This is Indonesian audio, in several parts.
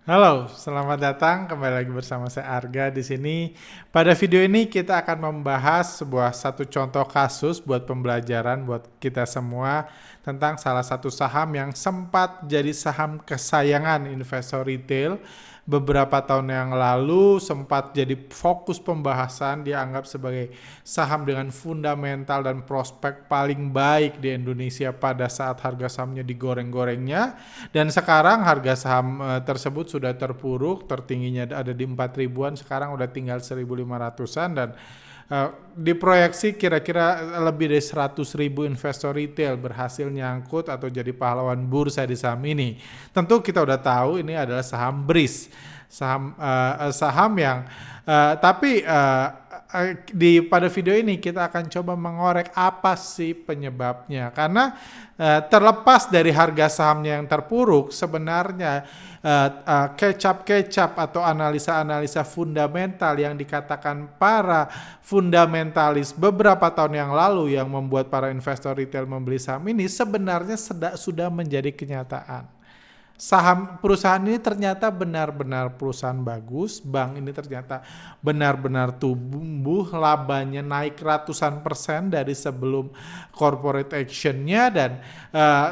Halo, selamat datang kembali lagi bersama saya Arga di sini. Pada video ini kita akan membahas satu contoh kasus buat pembelajaran buat kita semua tentang salah satu saham yang sempat jadi saham kesayangan investor retail beberapa tahun yang lalu, sempat jadi fokus pembahasan, dianggap sebagai saham dengan fundamental dan prospek paling baik di Indonesia pada saat harga sahamnya digoreng-gorengnya. Dan sekarang harga saham tersebut sudah terpuruk, tertingginya ada di 4 ribuan, sekarang udah tinggal 1.500-an dan diproyeksi kira-kira lebih dari 100.000 investor retail berhasil nyangkut atau jadi pahlawan bursa di saham ini. Tentu kita udah tahu ini adalah saham BRIS, saham yang pada video ini kita akan coba mengorek apa sih penyebabnya, karena terlepas dari harga sahamnya yang terpuruk, sebenarnya kecap atau analisa-analisa fundamental yang dikatakan para fundamentalis beberapa tahun yang lalu yang membuat para investor retail membeli saham ini sebenarnya sudah menjadi kenyataan. Saham perusahaan ini ternyata benar-benar perusahaan bagus, bank ini ternyata benar-benar tumbuh, labanya naik ratusan persen dari sebelum corporate actionnya, dan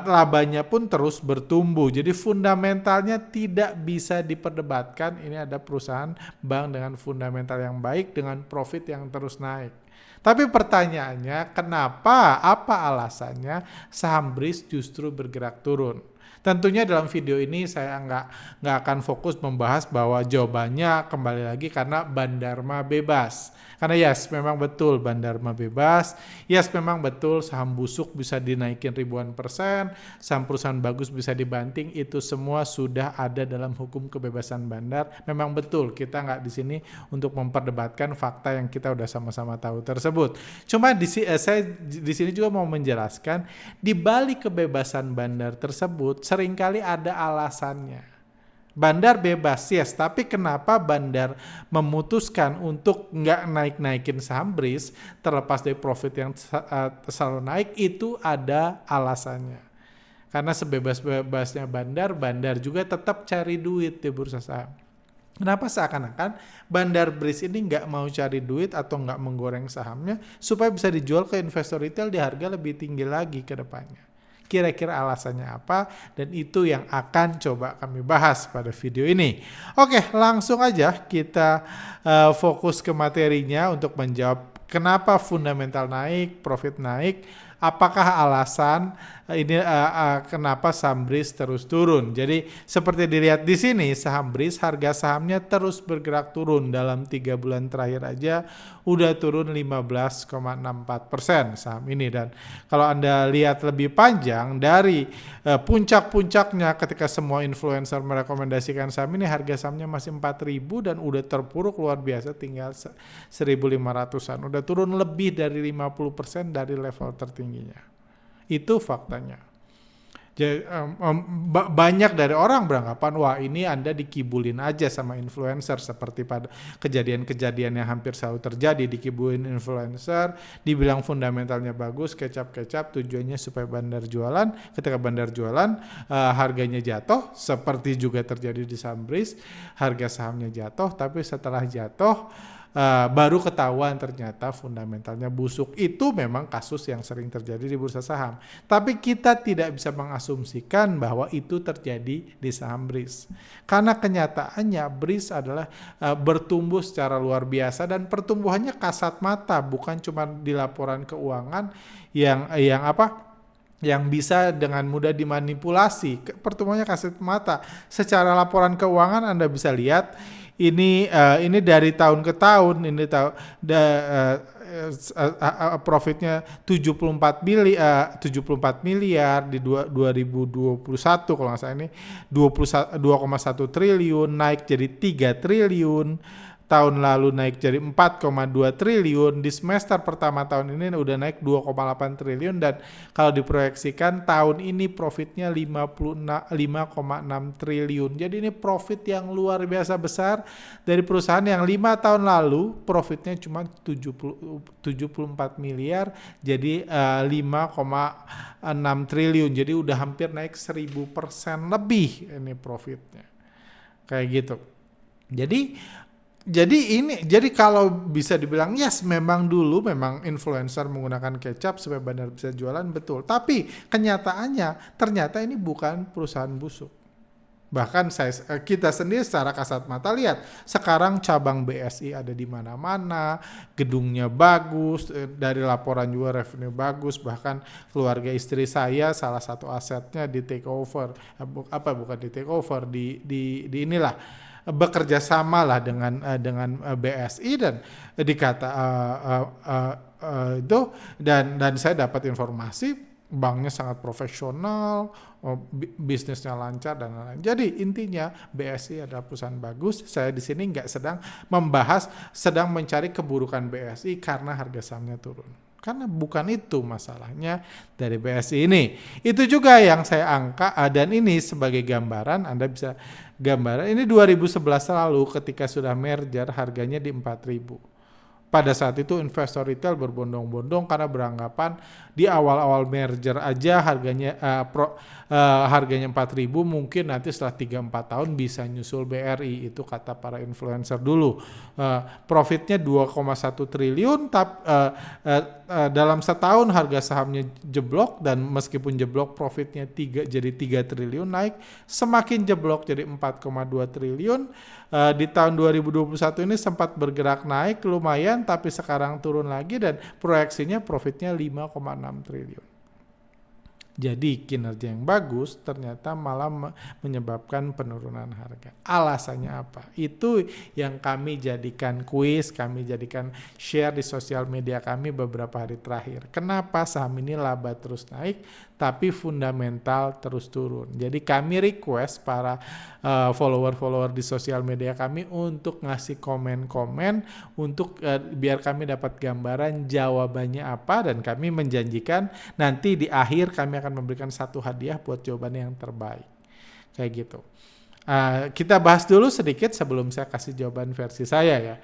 labanya pun terus bertumbuh. Jadi fundamentalnya tidak bisa diperdebatkan, ini ada perusahaan bank dengan fundamental yang baik dengan profit yang terus naik. Tapi pertanyaannya, kenapa, apa alasannya saham BRIS justru bergerak turun? Tentunya dalam video ini saya nggak akan fokus membahas bahwa jawabannya kembali lagi karena Bandarma bebas. Karena yes, memang betul Bandarma bebas. Yes, memang betul saham busuk bisa dinaikin ribuan persen, saham perusahaan bagus bisa dibanting. Itu semua sudah ada dalam hukum kebebasan bandar. Memang betul, kita nggak di sini untuk memperdebatkan fakta yang kita udah sama-sama tahu tersebut. Cuma saya di sini juga mau menjelaskan, di balik kebebasan bandar tersebut seringkali ada alasannya. Bandar bebas, yes, tapi kenapa Bandar memutuskan untuk nggak naik-naikin saham BRIS terlepas dari profit yang selalu naik, itu ada alasannya. Karena sebebas-bebasnya Bandar juga tetap cari duit di bursa saham. Kenapa seakan-akan Bandar BRIS ini nggak mau cari duit atau nggak menggoreng sahamnya supaya bisa dijual ke investor retail di harga lebih tinggi lagi ke depannya? Kira-kira alasannya apa? Dan itu yang akan coba kami bahas pada video ini. Oke, langsung aja kita fokus ke materinya untuk menjawab kenapa fundamental naik, profit naik, apakah alasan ini kenapa saham BRIS terus turun. Jadi seperti dilihat di sini, saham BRIS harga sahamnya terus bergerak turun. Dalam 3 bulan terakhir aja udah turun 15,64% saham ini. Dan kalau Anda lihat lebih panjang dari puncak-puncaknya ketika semua influencer merekomendasikan saham ini, harga sahamnya masih 4.000 dan udah terpuruk luar biasa, tinggal 1.500-an. Udah turun lebih dari 50% dari level tertingginya. Itu faktanya. Jadi, banyak dari orang beranggapan, wah ini Anda dikibulin aja sama influencer, seperti pada kejadian-kejadian yang hampir selalu terjadi, dikibulin influencer, dibilang fundamentalnya bagus, kecap tujuannya supaya Bandar jualan. Ketika Bandar jualan, harganya jatuh, seperti juga terjadi di saham BRIS, harga sahamnya jatuh, tapi setelah jatuh, baru ketahuan ternyata fundamentalnya busuk. Itu memang kasus yang sering terjadi di bursa saham. Tapi kita tidak bisa mengasumsikan bahwa itu terjadi di saham BRIS. Karena kenyataannya BRIS adalah bertumbuh secara luar biasa dan pertumbuhannya kasat mata, bukan cuma di laporan keuangan yang bisa dengan mudah dimanipulasi. Pertumbuhannya kasat mata. Secara laporan keuangan Anda bisa lihat ini dari tahun ke tahun, ini profitnya 74 miliar di 2021 kalau nggak salah, ini 2,1 triliun naik jadi 3 triliun. Tahun lalu naik jadi 4,2 triliun, di semester pertama tahun ini udah naik 2,8 triliun, dan kalau diproyeksikan tahun ini profitnya 5,6 triliun. Jadi ini profit yang luar biasa besar dari perusahaan yang 5 tahun lalu profitnya cuma 74 miliar jadi 5,6 triliun. Jadi udah hampir naik 1000% lebih ini profitnya. kayak gitu. Jadi kalau bisa dibilang yes, memang dulu memang influencer menggunakan kecap supaya benar bisa jualan, betul. Tapi kenyataannya ternyata ini bukan perusahaan busuk. Bahkan kita sendiri secara kasat mata lihat sekarang cabang BSI ada di mana-mana, gedungnya bagus, dari laporan juga revenue bagus, bahkan keluarga istri saya salah satu asetnya di take over, bukan di take over, di inilah bekerja sama lah dengan BSI dan dikata itu dan saya dapat informasi banknya sangat profesional, bisnisnya lancar dan lain-lain. Jadi intinya BSI adalah perusahaan bagus. Saya di sini nggak sedang mencari keburukan BSI karena harga sahamnya turun. Karena bukan itu masalahnya dari BSI ini. Itu juga yang saya angka dan ini sebagai gambaran, Anda bisa gambaran. Ini 2011 lalu ketika sudah merger harganya di 4.000. Pada saat itu investor retail berbondong-bondong karena beranggapan di awal-awal merger aja harganya harganya 4.000, mungkin nanti setelah 3-4 tahun bisa nyusul BRI, itu kata para influencer dulu. Profitnya 2,1 triliun dalam setahun harga sahamnya jeblok, dan meskipun jeblok profitnya jadi 3 triliun naik, semakin jeblok jadi 4,2 triliun. Di tahun 2021 ini sempat bergerak naik lumayan, tapi sekarang turun lagi dan proyeksinya profitnya 5,6 triliun. Jadi kinerja yang bagus ternyata malah menyebabkan penurunan harga. Alasannya apa? Itu yang kami jadikan kuis, kami jadikan share di sosial media kami beberapa hari terakhir. Kenapa saham ini laba terus naik tapi fundamental terus turun? Jadi kami request para follower-follower di sosial media kami untuk ngasih komen-komen untuk biar kami dapat gambaran jawabannya apa, dan kami menjanjikan nanti di akhir kami akan memberikan satu hadiah buat jawaban yang terbaik. Kayak gitu. Kita bahas dulu sedikit sebelum saya kasih jawaban versi saya ya.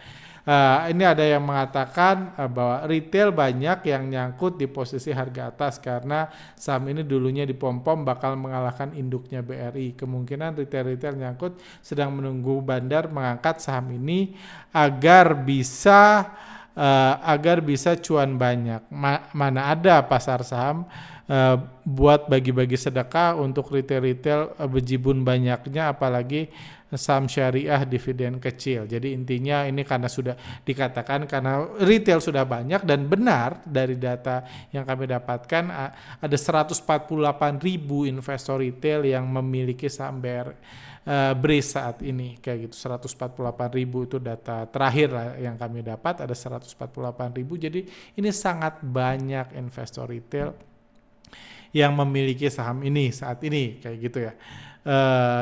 Ini ada yang mengatakan bahwa retail banyak yang nyangkut di posisi harga atas karena saham ini dulunya dipom-pom bakal mengalahkan induknya BRI. Kemungkinan retail-retail nyangkut sedang menunggu bandar mengangkat saham ini agar bisa cuan banyak. Mana ada pasar saham buat bagi-bagi sedekah untuk retail-retail bejibun banyaknya, apalagi saham syariah dividen kecil. Jadi intinya ini karena sudah dikatakan karena retail sudah banyak, dan benar dari data yang kami dapatkan ada 148.000 investor retail yang memiliki saham BRIS saat ini, kayak gitu. 148.000 itu data terakhir lah yang kami dapat, ada 148.000. Jadi ini sangat banyak investor retail yang memiliki saham ini saat ini, kayak gitu ya.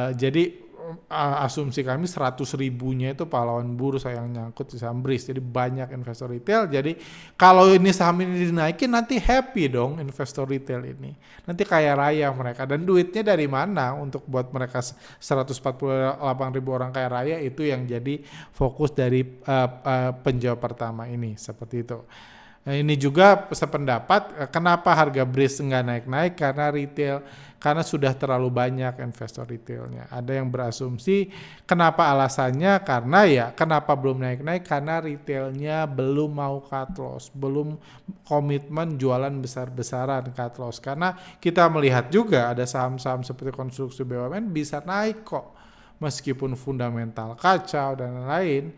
Jadi asumsi kami 100.000-nya itu pahlawan bursa yang nyangkut di saham BRIS. Jadi banyak investor retail. Jadi kalau ini saham ini dinaikin, nanti happy dong investor retail ini. Nanti kaya raya mereka. Dan duitnya dari mana untuk buat mereka 148.000 orang kaya raya? Itu yang jadi fokus dari penjawab pertama ini. Seperti itu. Nah, ini juga sependapat kenapa harga BRIS nggak naik-naik, karena sudah terlalu banyak investor retailnya. Ada yang berasumsi kenapa alasannya kenapa belum naik-naik, karena retailnya belum mau cut loss, belum komitmen jualan besar-besaran cut loss. Karena kita melihat juga ada saham-saham seperti konstruksi BUMN bisa naik kok meskipun fundamental kacau dan lain-lain.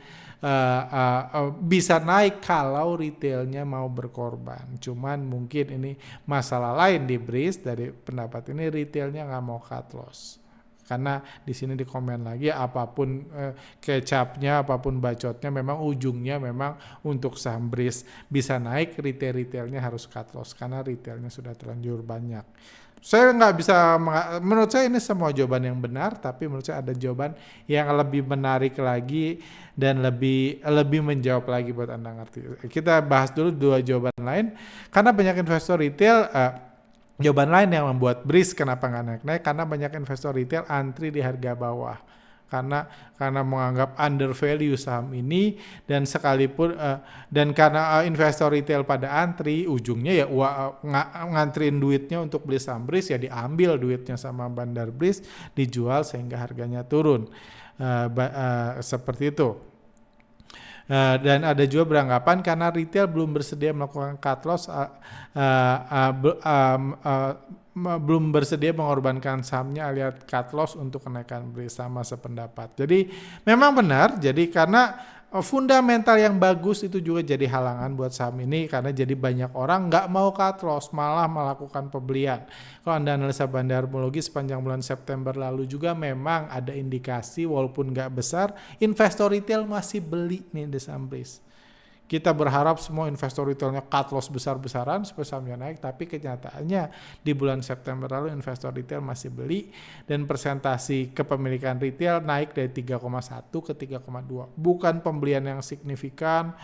Bisa naik kalau retailnya mau berkorban. Cuman mungkin ini masalah lain di BRIS. Dari pendapat ini retailnya nggak mau cut loss, karena di sini di komen lagi apapun kecapnya, apapun bacotnya, memang ujungnya memang untuk saham BRIS bisa naik, retailnya harus cut loss karena retailnya sudah terlanjur banyak. Saya nggak bisa, menurut saya ini semua jawaban yang benar, tapi menurut saya ada jawaban yang lebih menarik lagi dan lebih menjawab lagi buat Anda ngerti. Kita bahas dulu 2 jawaban lain, karena banyak investor retail. Jawaban lain yang membuat BRIS kenapa nggak naik-naik, karena banyak investor retail antri di harga bawah. Karena menganggap under value saham ini, dan sekalipun dan karena investor retail pada antri, ujungnya ya ngantriin duitnya untuk beli saham BRIS, ya diambil duitnya sama bandar BRIS, dijual sehingga harganya turun. seperti itu. Dan ada juga beranggapan karena retail belum bersedia melakukan cut loss, belum bersedia mengorbankan sahamnya alias cut loss untuk kenaikan BRIS, sama sependapat. Jadi memang benar, jadi karena fundamental yang bagus itu juga jadi halangan buat saham ini, karena jadi banyak orang nggak mau cut loss, malah melakukan pembelian. Kalau Anda analisa bandarmologi sepanjang bulan September lalu juga memang ada indikasi walaupun nggak besar, investor retail masih beli nih di saham BRIS. Kita berharap semua investor retailnya cut loss besar-besaran supaya sahamnya naik, tapi kenyataannya di bulan September lalu investor retail masih beli dan persentasi kepemilikan retail naik dari 3,1 ke 3,2. Bukan pembelian yang signifikan,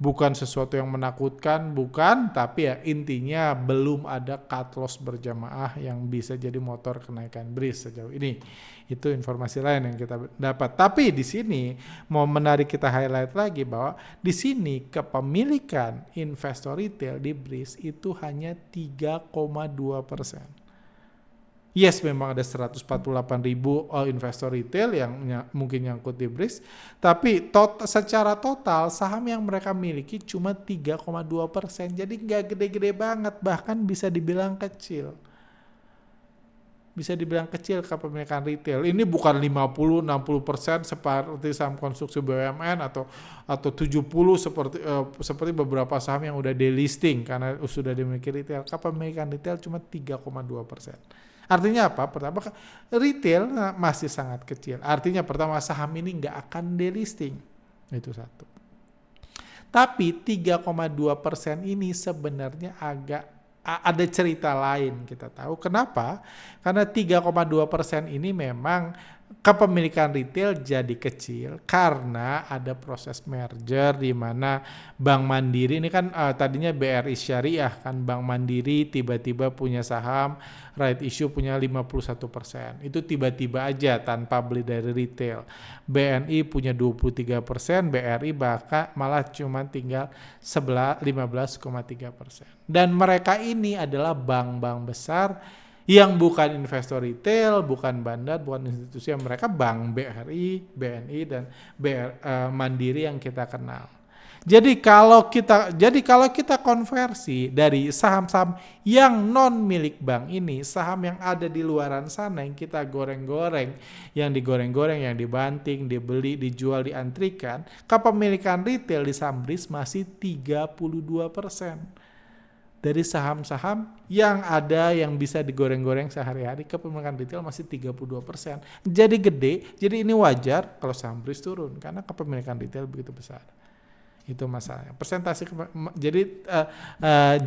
bukan sesuatu yang menakutkan, bukan, tapi ya intinya belum ada cut loss berjamaah yang bisa jadi motor kenaikan BRIS sejauh ini. Itu informasi lain yang kita dapat. Tapi di sini mau menarik kita highlight lagi bahwa di sini kepemilikan investor retail di BRIS itu hanya 3,2%. Yes, memang ada 148.000 investor retail yang mungkin nyangkut di BRIS, tapi secara total saham yang mereka miliki cuma 3,2%. Jadi nggak gede-gede banget, bahkan bisa dibilang kecil. Bisa dibilang kecil kepemilikan retail. Ini bukan 50-60% seperti saham konstruksi BUMN atau 70 seperti beberapa saham yang udah delisting karena sudah dimiliki retail. Kepemilikan retail cuma 3,2%. Artinya apa? Pertama, retail masih sangat kecil. Artinya pertama, saham ini nggak akan delisting. Itu satu. Tapi 3,2% ini sebenarnya agak ada cerita lain kita tahu. Kenapa? Karena 3,2% ini memang kepemilikan retail jadi kecil karena ada proses merger di mana Bank Mandiri ini kan tadinya BRI Syariah kan, Bank Mandiri tiba-tiba punya saham right issue punya 51%. Itu tiba-tiba aja tanpa beli dari retail. BNI punya 23%, BRI bahkan malah cuma tinggal 15,3%. Dan mereka ini adalah bank-bank besar yang bukan investor retail, bukan bandar, bukan institusi, yang mereka bank BRI, BNI, dan Mandiri yang kita kenal. Jadi kalau kita konversi dari saham-saham yang non milik bank ini, saham yang ada di luaran sana yang kita goreng-goreng, yang digoreng-goreng, yang dibanting, dibeli, dijual, diantrikan, kepemilikan retail di saham BRIS masih 32%. Dari saham-saham yang ada yang bisa digoreng-goreng sehari-hari, kepemilikan retail masih 32%. Jadi gede, jadi ini wajar kalau saham BRIS turun karena kepemilikan retail begitu besar. Itu masalahnya. Persentase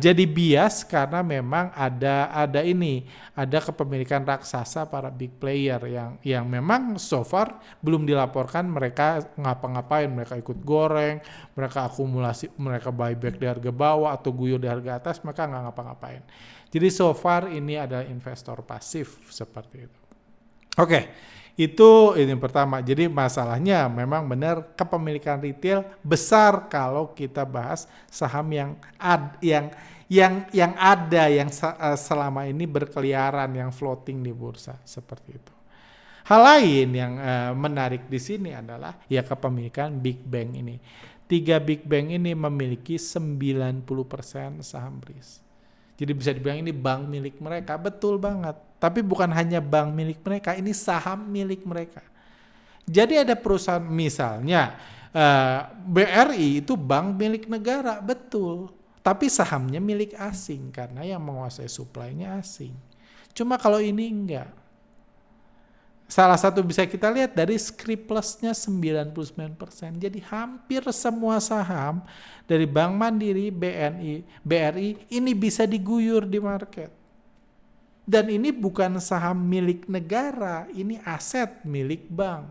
jadi bias karena memang ada kepemilikan raksasa para big player yang memang so far belum dilaporkan mereka ngapa-ngapain, mereka ikut goreng, mereka akumulasi, mereka buyback di harga bawah atau guyur di harga atas, mereka nggak ngapa-ngapain. Jadi so far ini adalah investor pasif seperti itu. Oke. Itu ini pertama. Jadi masalahnya memang benar kepemilikan retail besar kalau kita bahas saham yang selama ini berkeliaran, yang floating di bursa seperti itu. Hal lain yang menarik di sini adalah ya kepemilikan big bank ini. 3 big bank ini memiliki 90% saham BRIS. Jadi bisa dibilang ini bank milik mereka, betul banget. Tapi bukan hanya bank milik mereka, ini saham milik mereka. Jadi ada perusahaan misalnya BRI itu bank milik negara, betul. Tapi sahamnya milik asing karena yang menguasai supply-nya asing. Cuma kalau ini enggak. Salah satu bisa kita lihat dari Skriplusnya 99%. Jadi hampir semua saham dari Bank Mandiri, BRI ini bisa diguyur di market. Dan ini bukan saham milik negara, ini aset milik bank.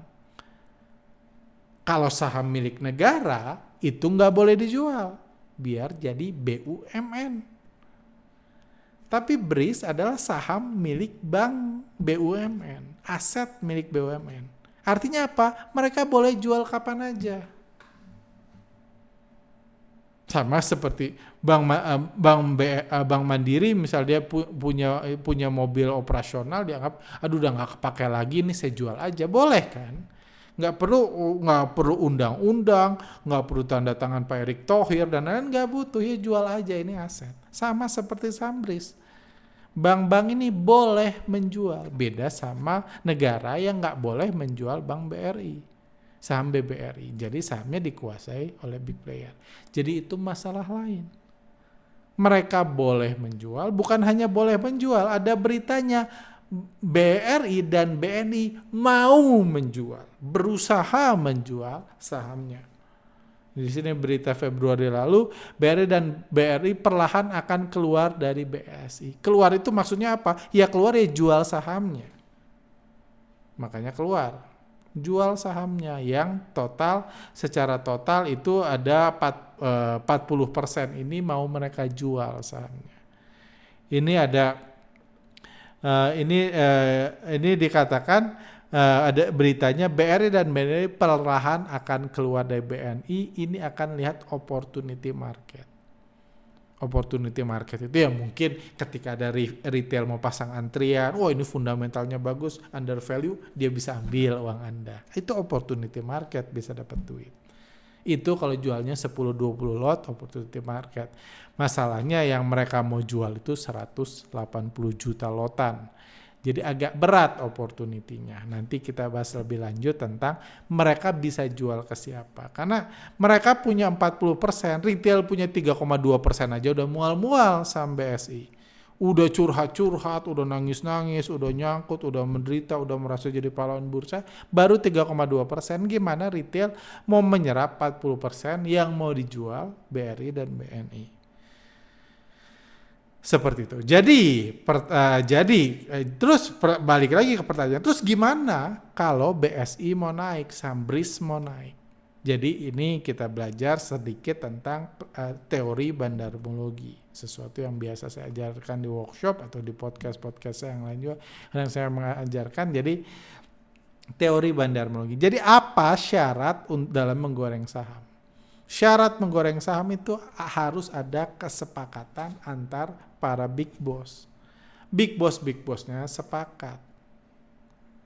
Kalau saham milik negara itu nggak boleh dijual, biar jadi BUMN. Tapi BRIS adalah saham milik bank BUMN, aset milik BUMN. Artinya apa? Mereka boleh jual kapan aja. Sama seperti Bank Mandiri, misalnya dia punya mobil operasional, dianggap aduh udah nggak kepake lagi, ini saya jual aja, boleh kan? Nggak perlu undang-undang, nggak perlu tanda tangan Pak Erick Thohir dan lain-lain, nggak butuh, ya jual aja ini aset. Sama seperti Sambris. Bank-bank ini boleh menjual, beda sama negara yang nggak boleh menjual Bank BRI, saham BBRI. Jadi sahamnya dikuasai oleh big player. Jadi itu masalah lain. Mereka boleh menjual, bukan hanya boleh menjual, ada beritanya BRI dan BNI mau menjual, berusaha menjual sahamnya. Di sini berita Februari lalu, BRI dan BRI perlahan akan keluar dari BSI. Keluar itu maksudnya apa? Ya keluar ya jual sahamnya. Makanya keluar. Jual sahamnya yang secara total itu ada 40% ini mau mereka jual sahamnya. Ini ini dikatakan ada beritanya BRI dan BNI perlahan akan keluar dari BNI. Ini akan lihat opportunity market. Opportunity market itu ya mungkin ketika ada retail mau pasang antrian, ini fundamentalnya bagus, under value, dia bisa ambil uang Anda. Itu opportunity market, bisa dapat duit. Itu kalau jualnya 10-20 lot, opportunity market. Masalahnya yang mereka mau jual itu 180 juta lotan. Jadi agak berat opportunity-nya. Nanti kita bahas lebih lanjut tentang mereka bisa jual ke siapa. Karena mereka punya 40%, retail punya 3,2% aja udah mual-mual saham BSI. Udah curhat-curhat, udah nangis-nangis, udah nyangkut, udah menderita, udah merasa jadi pahlawan bursa. Baru 3,2%, gimana retail mau menyerap 40% yang mau dijual BRI dan BNI. Seperti itu. Terus balik lagi ke pertanyaan. Terus gimana kalau BSI mau naik, Sambris mau naik? Jadi ini kita belajar sedikit tentang teori bandarmologi. Sesuatu yang biasa saya ajarkan di workshop atau di podcast-podcast yang lain juga yang saya mengajarkan. Jadi teori bandarmologi. Jadi apa syarat dalam menggoreng saham? Syarat menggoreng saham itu harus ada kesepakatan antar para big boss. Big boss-nya sepakat.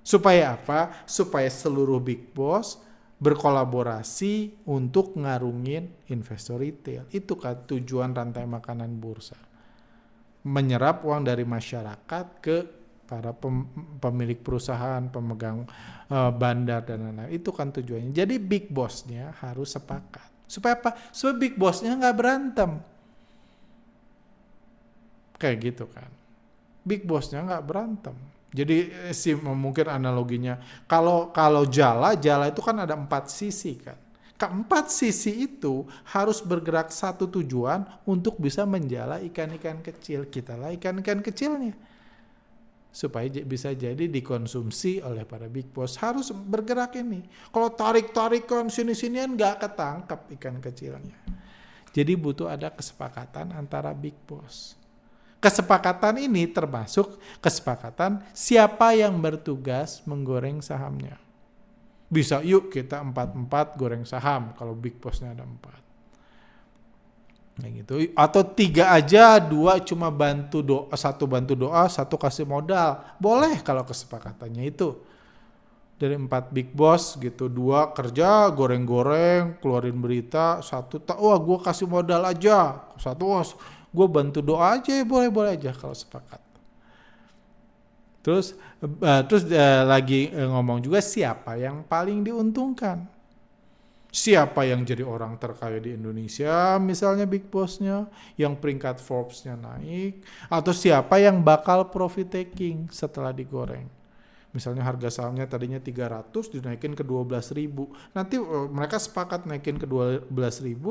Supaya apa? Supaya seluruh big boss berkolaborasi untuk ngarungin investor retail. Itu kan tujuan rantai makanan bursa. Menyerap uang dari masyarakat ke para pemilik perusahaan, pemegang bandar dan lain-lain. Itu kan tujuannya. Jadi big boss-nya harus sepakat. Supaya apa? Supaya big boss-nya nggak berantem. Kayak gitu kan. Big boss-nya nggak berantem. Jadi mungkin analoginya, kalau jala itu kan ada 4 sisi kan. Keempat sisi itu harus bergerak satu tujuan untuk bisa menjala ikan-ikan kecil. Kitalah ikan-ikan kecilnya. Supaya bisa jadi dikonsumsi oleh para big boss. Harus bergerak ini. Kalau tarik-tarikan sini-sinian nggak ketangkep ikan kecilnya. Jadi butuh ada kesepakatan antara big boss. Kesepakatan ini termasuk kesepakatan siapa yang bertugas menggoreng sahamnya. Bisa yuk kita 4-4 goreng saham kalau big bossnya ada 4. Nah gitu. Atau 3 aja, 2 cuma bantu doa, 1 bantu doa, 1 kasih modal. Boleh kalau kesepakatannya itu. Dari 4 big boss gitu, 2 kerja goreng-goreng, keluarin berita, 1 gue kasih modal aja, 1 gue bantu doa aja, boleh aja kalau sepakat. Terus lagi ngomong juga siapa yang paling diuntungkan. Siapa yang jadi orang terkaya di Indonesia, misalnya big boss-nya, yang peringkat Forbes-nya naik, atau siapa yang bakal profit taking setelah digoreng. Misalnya harga sahamnya tadinya 300 dinaikin ke 12.000. Nanti mereka sepakat naikin ke 12.000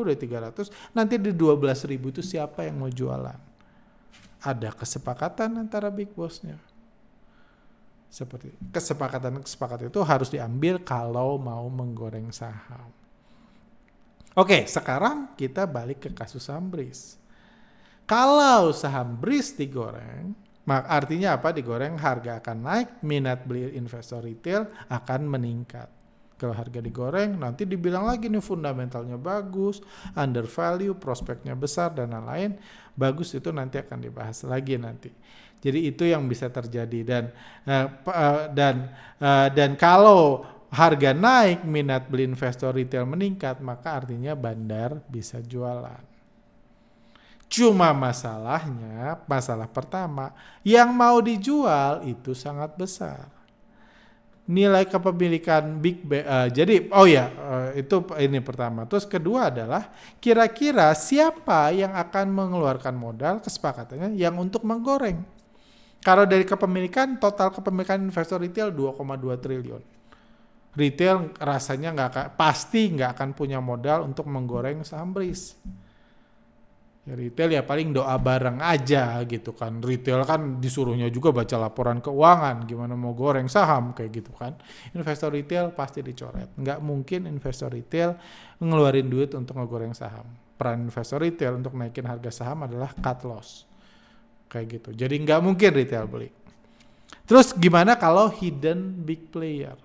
dari 300. Nanti di 12.000 itu siapa yang mau jualan? Ada kesepakatan antara big boss-nya. Seperti kesepakatan itu harus diambil kalau mau menggoreng saham. Oke, sekarang kita balik ke kasus Sambris. Kalau saham BRIS digoreng, artinya apa? Digoreng, harga akan naik, minat beli investor retail akan meningkat. Kalau harga digoreng, nanti dibilang lagi nih fundamentalnya bagus, under value, prospeknya besar dan lain-lain. Bagus itu nanti akan dibahas lagi nanti. Jadi itu yang bisa terjadi dan kalau harga naik, minat beli investor retail meningkat, maka artinya bandar bisa jualan. Cuma masalah pertama, yang mau dijual itu sangat besar. Nilai kepemilikan itu ini pertama. Terus kedua adalah kira-kira siapa yang akan mengeluarkan modal, kesepakatannya yang untuk menggoreng. Kalau dari kepemilikan, total kepemilikan investor retail 2,2 triliun. Retail rasanya pasti nggak akan punya modal untuk menggoreng saham BRIS. Ya retail ya paling doa bareng aja gitu kan. Retail kan disuruhnya juga baca laporan keuangan, gimana mau goreng saham kayak gitu kan. Investor retail pasti dicoret. Nggak mungkin investor retail ngeluarin duit untuk ngegoreng saham. Peran investor retail untuk naikin harga saham adalah cut loss. Kayak gitu. Jadi nggak mungkin retail beli. Terus gimana kalau hidden big player?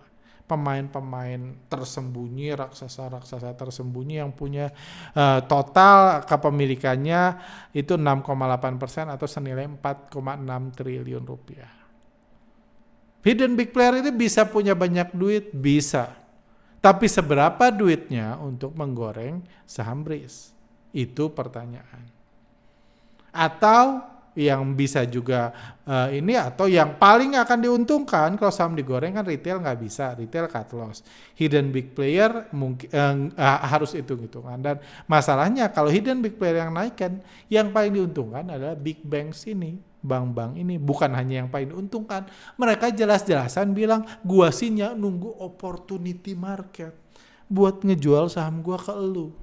Pemain-pemain tersembunyi, raksasa-raksasa tersembunyi yang punya total kepemilikannya itu 6,8% atau senilai 4,6 triliun rupiah. Hidden big player itu bisa punya banyak duit? Bisa. Tapi seberapa duitnya untuk menggoreng saham BRIS? Itu pertanyaan. Atau yang bisa juga atau yang paling akan diuntungkan kalau saham digoreng kan retail nggak bisa, retail cut loss. Hidden big player mungkin harus hitung-hitungan. Dan masalahnya kalau hidden big player yang naikkan, yang paling diuntungkan adalah big banks ini, bank-bank ini. Bukan hanya yang paling diuntungkan, mereka jelas-jelasan bilang gua sih nunggu opportunity market buat ngejual saham gua ke elu.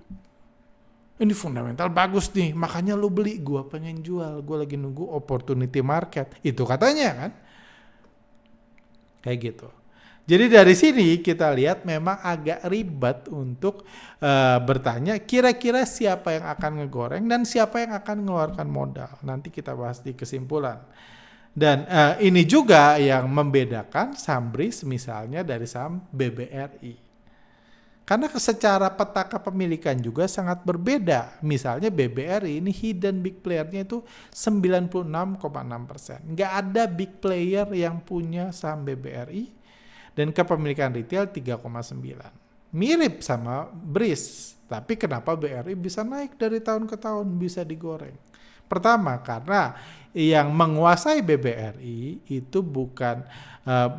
Ini fundamental bagus nih, makanya lu beli, gua pengen jual, gua lagi nunggu opportunity market. Itu katanya kan. Kayak gitu. Jadi dari sini kita lihat memang agak ribet untuk bertanya kira-kira siapa yang akan ngegoreng dan siapa yang akan mengeluarkan modal. Nanti kita bahas di kesimpulan. Dan ini juga yang membedakan saham BRIS misalnya dari saham BBRI. Karena secara peta kepemilikan juga sangat berbeda. Misalnya BBRI ini hidden big player-nya itu 96,6%. Nggak ada big player yang punya saham BBRI dan kepemilikan retail 3,9. Mirip sama BRIS, tapi kenapa BRI bisa naik dari tahun ke tahun, bisa digoreng? Pertama, karena yang menguasai BBRI itu bukan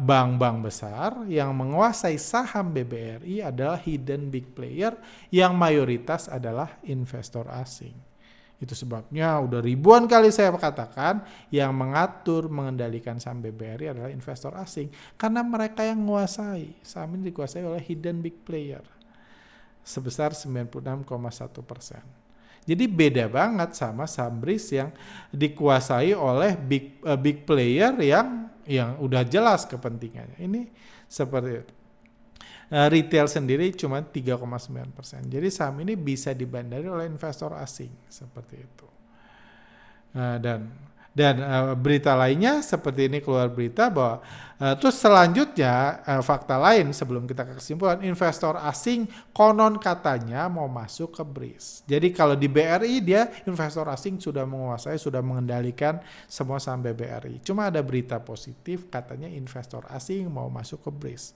bank-bank besar, yang menguasai saham BBRI adalah hidden big player yang mayoritas adalah investor asing. Itu sebabnya udah ribuan kali saya katakan yang mengatur, mengendalikan saham BBRI adalah investor asing. Karena mereka yang menguasai, saham ini dikuasai oleh hidden big player sebesar 96,1%. Jadi beda banget sama saham BRIS yang dikuasai oleh big player yang udah jelas kepentingannya. Ini seperti retail sendiri cuma 3,9%. Jadi saham ini bisa dibandari oleh investor asing seperti itu. Dan berita lainnya seperti ini keluar berita bahwa terus selanjutnya fakta lain sebelum kita ke kesimpulan, investor asing konon katanya mau masuk ke BRIS. Jadi kalau di BRI dia investor asing sudah menguasai, sudah mengendalikan semua saham BBRI. Cuma ada berita positif katanya investor asing mau masuk ke BRIS.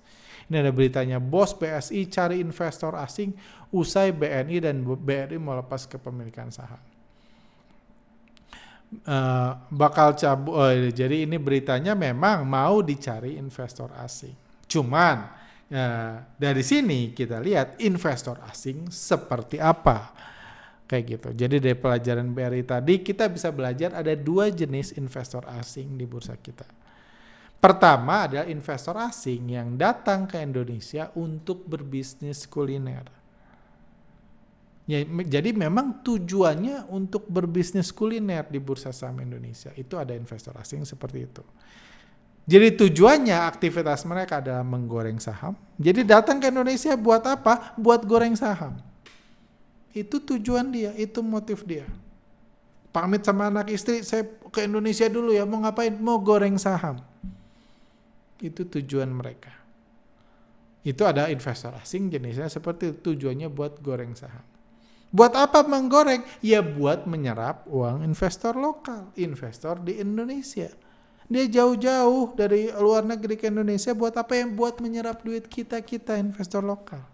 Ini ada beritanya, bos BSI cari investor asing usai BNI dan BRI melepas kepemilikan saham. Jadi ini beritanya memang mau dicari investor asing. Cuman dari sini kita lihat investor asing seperti apa. Kayak gitu. Jadi dari pelajaran BRI tadi kita bisa belajar ada 2 jenis investor asing di bursa kita. Pertama adalah investor asing yang datang ke Indonesia untuk berbisnis kuliner. Ya, jadi memang tujuannya untuk berbisnis kuliner di bursa saham Indonesia. Itu ada investor asing seperti itu. Jadi tujuannya aktivitas mereka adalah menggoreng saham. Jadi datang ke Indonesia buat apa? Buat goreng saham. Itu tujuan dia, itu motif dia. Pamit sama anak istri, saya ke Indonesia dulu ya, mau ngapain? Mau goreng saham. Itu tujuan mereka. Itu ada investor asing jenisnya seperti itu, tujuannya buat goreng saham. Buat apa menggoreng? Ya buat menyerap uang investor lokal, investor di Indonesia. Dia jauh-jauh dari luar negeri ke Indonesia buat apa? Yang buat menyerap duit kita investor lokal.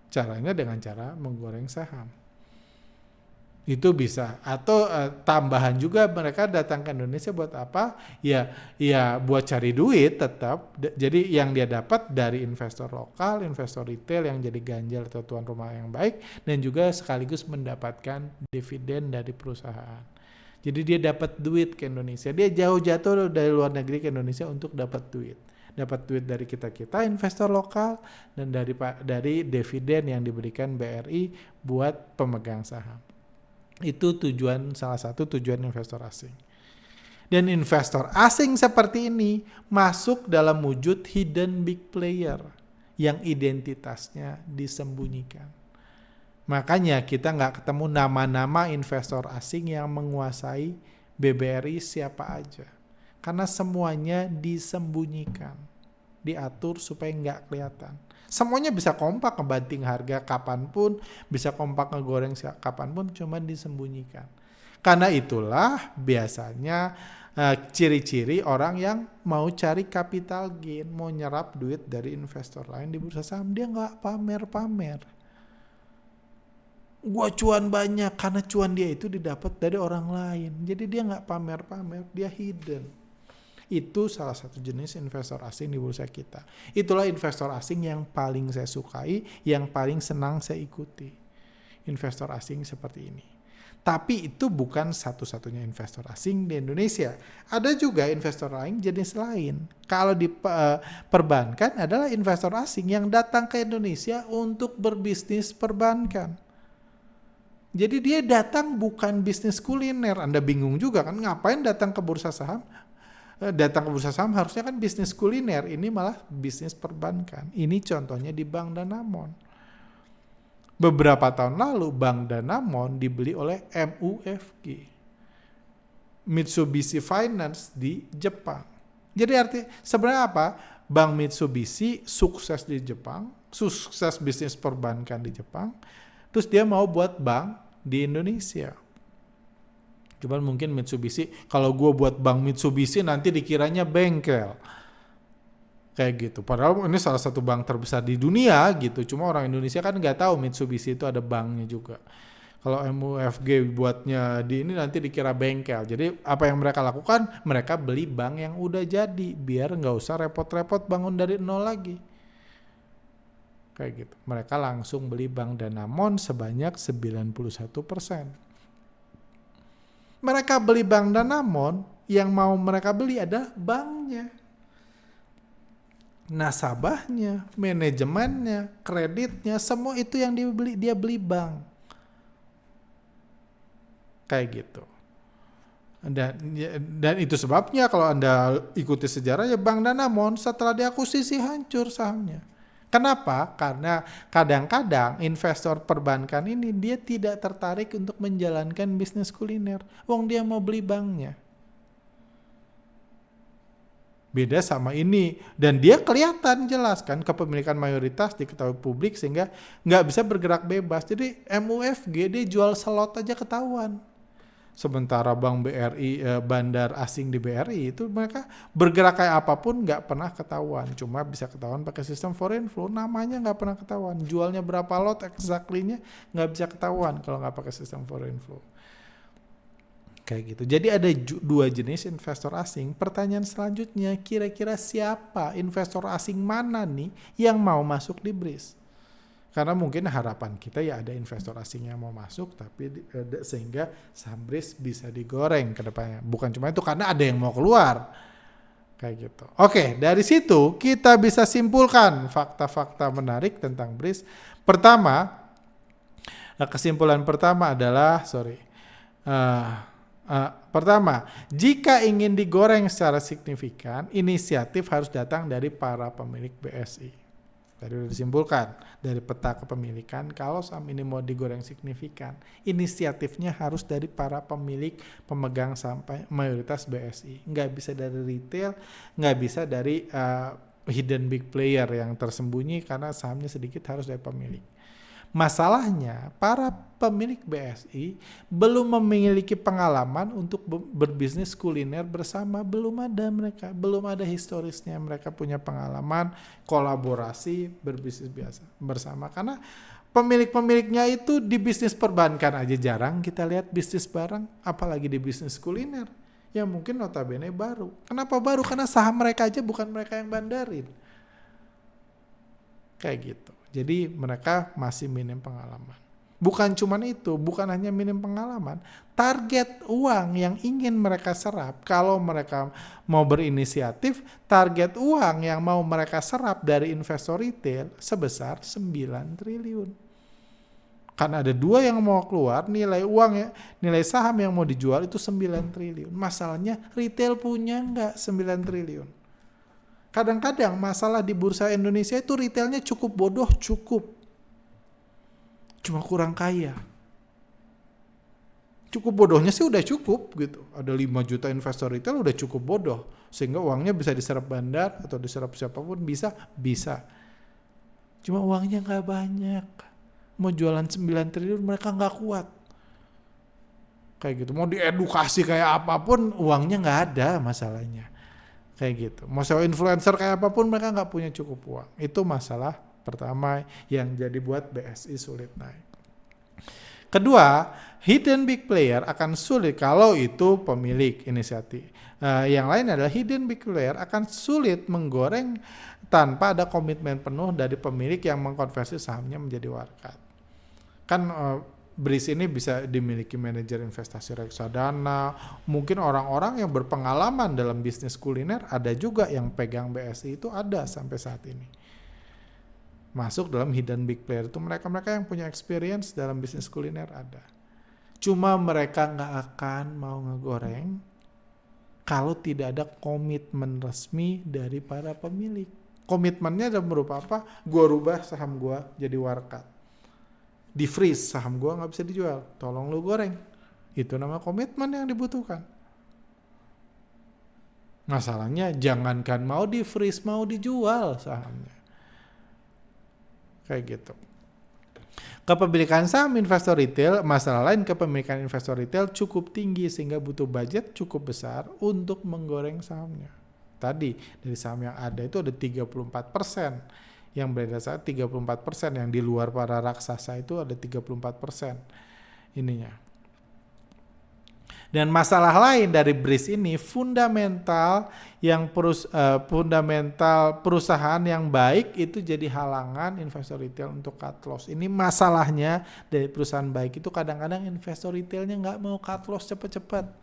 Caranya dengan cara menggoreng saham. Itu bisa. Atau tambahan juga mereka datang ke Indonesia buat apa? Ya buat cari duit tetap. Jadi yang dia dapat dari investor lokal, investor retail yang jadi ganjal atau tuan rumah yang baik, dan juga sekaligus mendapatkan dividen dari perusahaan. Jadi dia dapat duit ke Indonesia. Dia jauh dari luar negeri ke Indonesia untuk dapat duit. Dapat duit dari kita investor lokal, dan dari dividen yang diberikan BRI buat pemegang saham. Itu salah satu tujuan investor asing. Dan investor asing seperti ini masuk dalam wujud hidden big player yang identitasnya disembunyikan. Makanya kita nggak ketemu nama-nama investor asing yang menguasai BBRI siapa aja. Karena semuanya disembunyikan, diatur supaya nggak kelihatan. Semuanya bisa kompak ngebanting harga kapanpun, bisa kompak ngegoreng kapanpun, cuma disembunyikan. Karena itulah biasanya ciri-ciri orang yang mau cari capital gain, mau nyerap duit dari investor lain di bursa saham, dia nggak pamer-pamer. Gua cuan banyak, karena cuan dia itu didapat dari orang lain. Jadi dia nggak pamer-pamer, dia hidden. Itu salah satu jenis investor asing di bursa kita. Itulah investor asing yang paling saya sukai, yang paling senang saya ikuti. Investor asing seperti ini. Tapi itu bukan satu-satunya investor asing di Indonesia. Ada juga investor lain, jenis lain. Kalau di perbankan adalah investor asing yang datang ke Indonesia untuk berbisnis perbankan. Jadi dia datang bukan bisnis kuliner. Anda bingung juga kan, ngapain datang ke bursa saham? Datang ke bursa saham harusnya kan bisnis kuliner, ini malah bisnis perbankan. Ini contohnya di Bank Danamon. Beberapa tahun lalu Bank Danamon dibeli oleh MUFG, Mitsubishi Finance di Jepang. Jadi sebenarnya apa? Bank Mitsubishi sukses di Jepang, sukses bisnis perbankan di Jepang, terus dia mau buat bank di Indonesia. Cuman mungkin Mitsubishi, kalau gue buat bank Mitsubishi nanti dikiranya bengkel. Kayak gitu. Padahal ini salah satu bank terbesar di dunia gitu. Cuma orang Indonesia kan nggak tahu Mitsubishi itu ada banknya juga. Kalau MUFG buatnya di ini nanti dikira bengkel. Jadi apa yang mereka lakukan? Mereka beli bank yang udah jadi. Biar nggak usah repot-repot bangun dari nol lagi. Kayak gitu. Mereka langsung beli Bank Danamon sebanyak 91%. Mereka beli Bank Danamon, yang mau mereka beli adalah banknya, nasabahnya, manajemennya, kreditnya, semua itu yang dia beli bank. Kayak gitu. Dan itu sebabnya kalau Anda ikuti sejarah ya Bank Danamon setelah diakuisisi hancur sahamnya. Kenapa? Karena kadang-kadang investor perbankan ini dia tidak tertarik untuk menjalankan bisnis kuliner. Wong dia mau beli banknya. Beda sama ini. Dan dia kelihatan jelas kan kepemilikan mayoritas diketahui publik sehingga nggak bisa bergerak bebas. Jadi MUFG dia jual slot aja ketahuan. Sementara Bank BRI, bandar asing di BRI itu mereka bergerak kayak apapun nggak pernah ketahuan. Cuma bisa ketahuan pakai sistem foreign flow, namanya nggak pernah ketahuan. Jualnya berapa lot exactly-nya nggak bisa ketahuan kalau nggak pakai sistem foreign flow. Kayak gitu. Jadi ada dua jenis investor asing. Pertanyaan selanjutnya, kira-kira siapa investor asing mana nih yang mau masuk di BRIS? Karena mungkin harapan kita ya ada investor asing yang mau masuk, tapi sehingga saham BRIS bisa digoreng ke depannya. Bukan cuma itu, karena ada yang mau keluar. Kayak gitu. Oke, dari situ kita bisa simpulkan fakta-fakta menarik tentang BRIS. Pertama, kesimpulan pertama adalah, pertama, jika ingin digoreng secara signifikan, inisiatif harus datang dari para pemilik BSI. Tadi sudah disimpulkan dari peta kepemilikan, kalau saham ini mau digoreng signifikan, inisiatifnya harus dari para pemilik pemegang saham mayoritas BSI. Nggak bisa dari retail, nggak bisa dari hidden big player yang tersembunyi karena sahamnya sedikit, harus dari pemilik. Masalahnya, para pemilik BSI belum memiliki pengalaman untuk berbisnis kuliner bersama, belum ada historisnya mereka punya pengalaman kolaborasi berbisnis biasa bersama, karena pemilik-pemiliknya itu di bisnis perbankan aja jarang kita lihat bisnis bareng, apalagi di bisnis kuliner yang mungkin notabene baru. Kenapa baru? Karena saham mereka aja bukan mereka yang bandarin. Kayak gitu. Jadi mereka masih minim pengalaman. Bukan cuma itu, bukan hanya minim pengalaman, target uang yang ingin mereka serap, kalau mereka mau berinisiatif, target uang yang mau mereka serap dari investor retail sebesar 9 triliun. Karena ada 2 yang mau keluar, nilai saham yang mau dijual itu 9 triliun. Masalahnya retail punya nggak 9 triliun? Kadang-kadang masalah di bursa Indonesia itu retailnya cukup bodoh, cuma kurang kaya. Cukup bodohnya sih udah cukup gitu. Ada 5 juta investor retail udah cukup bodoh. Sehingga uangnya bisa diserap bandar atau diserap siapapun bisa. Cuma uangnya nggak banyak. Mau jualan 9 triliun mereka nggak kuat. Kayak gitu. Mau diedukasi kayak apapun uangnya nggak ada masalahnya. Kayak gitu. Mau sewa influencer kayak apapun mereka nggak punya cukup uang. Itu masalah pertama yang jadi buat BSI sulit naik. Kedua, hidden big player akan sulit kalau itu pemilik inisiatif. Yang lain adalah hidden big player akan sulit menggoreng tanpa ada komitmen penuh dari pemilik yang mengkonversi sahamnya menjadi warkat. Kan BRIS ini bisa dimiliki manajer investasi reksadana, mungkin orang-orang yang berpengalaman dalam bisnis kuliner, ada juga yang pegang BSI itu ada sampai saat ini. Masuk dalam hidden big player itu mereka-mereka yang punya experience dalam bisnis kuliner ada. Cuma mereka nggak akan mau ngegoreng kalau tidak ada komitmen resmi dari para pemilik. Komitmennya ada berupa apa? Gua rubah saham gua jadi warkat. Di freeze saham gua nggak bisa dijual, tolong lu goreng. Itu nama komitmen yang dibutuhkan. Masalahnya jangankan mau di freeze, mau dijual sahamnya. Kayak gitu. Kepemilikan saham investor retail, masalah lain kepemilikan investor retail cukup tinggi sehingga butuh budget cukup besar untuk menggoreng sahamnya. Tadi dari saham yang ada itu ada 34%. Yang beredar saat 34%, yang di luar para raksasa itu ada 34% ininya. Dan masalah lain dari BRIS ini fundamental perusahaan yang baik itu jadi halangan investor retail untuk cut loss. Ini masalahnya dari perusahaan baik itu kadang-kadang investor retailnya nggak mau cut loss cepat-cepat.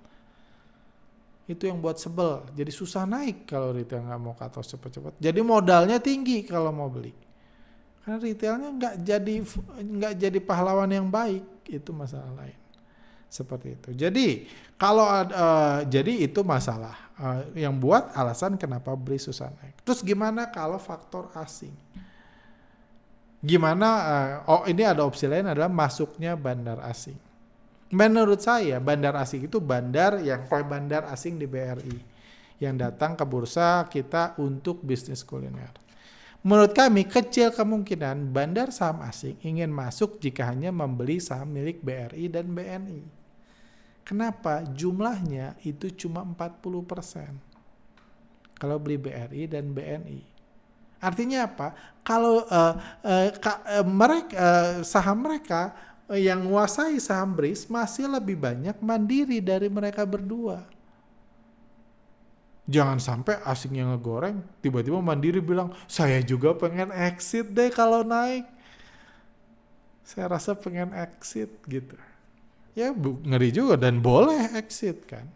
Itu yang buat sebel. Jadi susah naik kalau retail nggak mau cut loss cepat-cepat. Jadi modalnya tinggi kalau mau beli. Karena retailnya nggak jadi pahlawan yang baik. Itu masalah lain. Seperti itu. Jadi jadi itu masalah yang buat alasan kenapa BRIS susah naik. Terus gimana kalau faktor asing? Gimana? Ini ada opsi lain adalah masuknya bandar asing. Menurut saya bandar asing itu bandar asing di BRI yang datang ke bursa kita untuk bisnis kuliner. Menurut kami kecil kemungkinan bandar saham asing ingin masuk jika hanya membeli saham milik BRI dan BNI. Kenapa? Jumlahnya itu cuma 40%. Kalau beli BRI dan BNI. Artinya apa? Kalau saham mereka yang menguasai saham BRIS masih lebih banyak mandiri dari mereka berdua. Jangan sampai asingnya ngegoreng, tiba-tiba mandiri bilang, saya juga pengen exit deh kalau naik. Saya rasa pengen exit gitu. Ya ngeri juga dan boleh exit kan.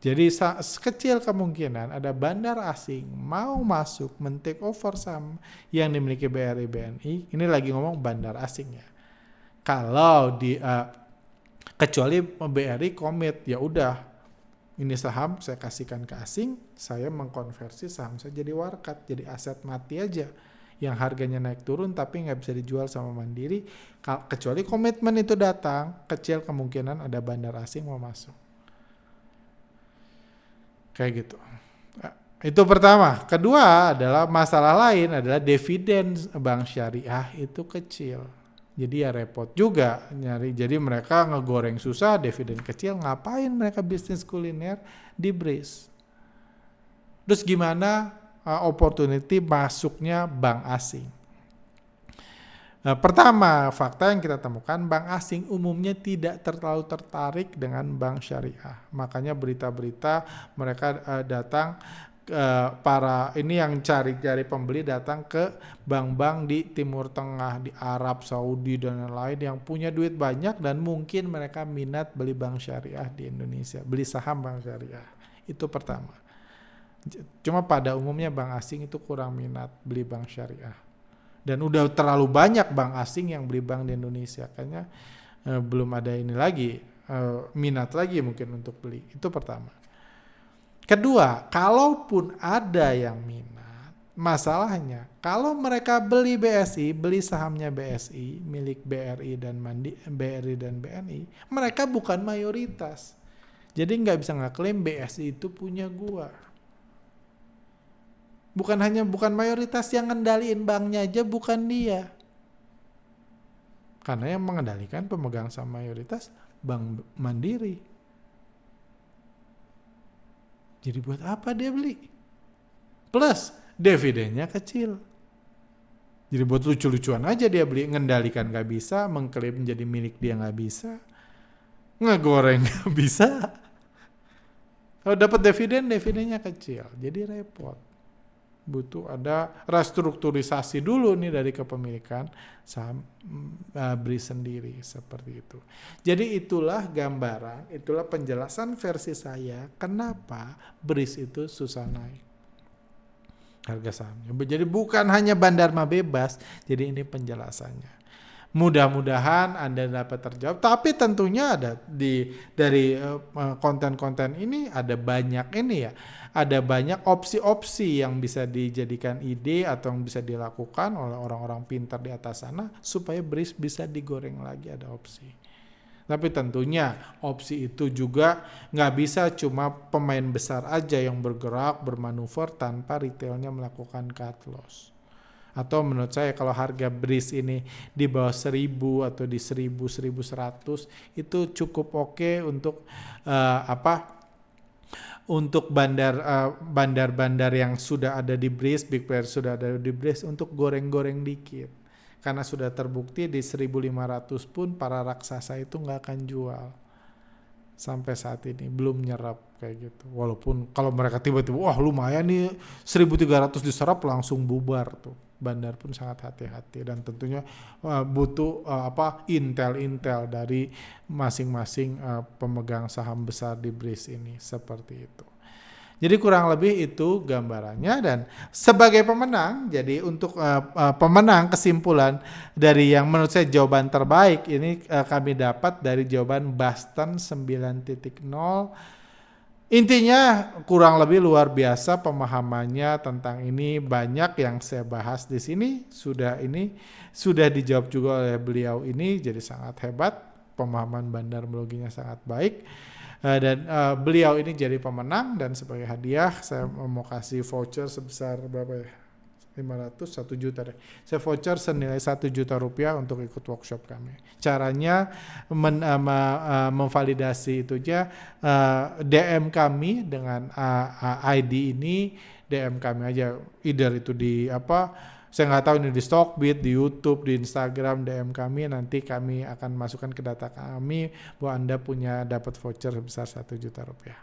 Jadi kecil kemungkinan ada bandar asing mau masuk men-take over saham yang dimiliki BRI BNI. Ini lagi ngomong bandar asing ya. Kalau kecuali BRI komit, ya udah ini saham saya kasihkan ke asing, saya mengkonversi saham saya jadi warkat, jadi aset mati aja yang harganya naik turun tapi nggak bisa dijual sama mandiri. Kecuali komitmen itu datang, kecil kemungkinan ada bandar asing mau masuk. Kayak gitu. Itu pertama. Kedua adalah masalah lain adalah dividen bank syariah itu kecil. Jadi ya repot juga nyari. Jadi mereka ngegoreng susah, dividen kecil, ngapain mereka bisnis kuliner di BRIS? Terus gimana opportunity masuknya bank asing? Pertama, fakta yang kita temukan, bank asing umumnya tidak terlalu tertarik dengan bank syariah. Makanya berita-berita mereka datang, para ini yang cari pembeli datang ke bank-bank di Timur Tengah, di Arab, Saudi, dan lain-lain yang punya duit banyak dan mungkin mereka minat beli bank syariah di Indonesia, beli saham bank syariah. Itu pertama. Cuma pada umumnya bank asing itu kurang minat beli bank syariah. Dan udah terlalu banyak bank asing yang beli bank di Indonesia. Kayaknya belum ada ini lagi, minat lagi mungkin untuk beli. Itu pertama. Kedua, kalaupun ada yang minat, masalahnya kalau mereka beli BSI, beli sahamnya BSI, milik BRI dan BRI dan BNI, mereka bukan mayoritas. Jadi nggak bisa ngeklaim BSI itu punya gua. Bukan mayoritas, yang ngendaliin banknya aja bukan dia. Karena yang mengendalikan pemegang saham mayoritas Bank Mandiri. Jadi buat apa dia beli? Plus dividennya kecil. Jadi buat lucu-lucuan aja dia beli, ngendalikan gak bisa, mengklaim jadi milik dia gak bisa, ngegoreng gak bisa. Kalau dapat dividennya kecil, jadi repot. Butuh ada restrukturisasi dulu nih dari kepemilikan saham BRIS sendiri, seperti itu. Jadi itulah gambaran, itulah penjelasan versi saya kenapa BRIS itu susah naik harga sahamnya. Jadi bukan hanya Bandar Mah bebas, jadi ini penjelasannya. Mudah-mudahan Anda dapat terjawab, tapi tentunya ada dari konten-konten ini ada banyak ini ya. Ada banyak opsi-opsi yang bisa dijadikan ide atau yang bisa dilakukan oleh orang-orang pintar di atas sana supaya BRIS bisa digoreng lagi, ada opsi. Tapi tentunya opsi itu juga nggak bisa cuma pemain besar aja yang bergerak, bermanuver tanpa retailnya melakukan cut loss. Atau menurut saya kalau harga BRIS ini di bawah 1000 atau di 1100 itu cukup oke untuk untuk bandar-bandar yang sudah ada di BRIS, big player sudah ada di BRIS untuk goreng-goreng dikit. Karena sudah terbukti di 1500 pun para raksasa itu nggak akan jual. Sampai saat ini belum nyerap kayak gitu. Walaupun kalau mereka tiba-tiba wah lumayan nih 1300 diserap langsung bubar tuh. Bandar pun sangat hati-hati dan tentunya butuh intel dari masing-masing pemegang saham besar di BRIS ini, seperti itu. Jadi kurang lebih itu gambarannya, dan sebagai pemenang, jadi untuk pemenang kesimpulan dari yang menurut saya jawaban terbaik ini kami dapat dari jawaban Boston 9.0. Intinya kurang lebih luar biasa pemahamannya tentang ini, banyak yang saya bahas di sini sudah dijawab juga oleh beliau ini, jadi sangat hebat, pemahaman bandarmologinya sangat baik. Dan beliau ini jadi pemenang, dan sebagai hadiah saya mau kasih voucher sebesar berapa ya? 1 juta deh. Saya voucher senilai 1 juta rupiah untuk ikut workshop kami. Caranya memvalidasi itunya DM kami dengan ID ini, DM kami aja, either itu di saya nggak tahu ini di Stockbit, di YouTube, di Instagram, DM kami, nanti kami akan masukkan ke data kami bahwa Anda dapat voucher sebesar 1 juta rupiah.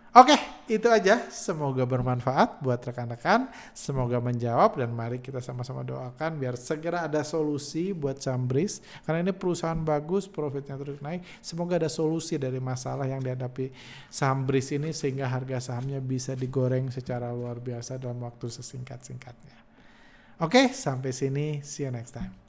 Oke, itu aja. Semoga bermanfaat buat rekan-rekan. Semoga menjawab, dan mari kita sama-sama doakan biar segera ada solusi buat saham BRIS. Karena ini perusahaan bagus, profitnya terus naik. Semoga ada solusi dari masalah yang dihadapi saham BRIS ini sehingga harga sahamnya bisa digoreng secara luar biasa dalam waktu sesingkat-singkatnya. Oke, sampai sini. See you next time.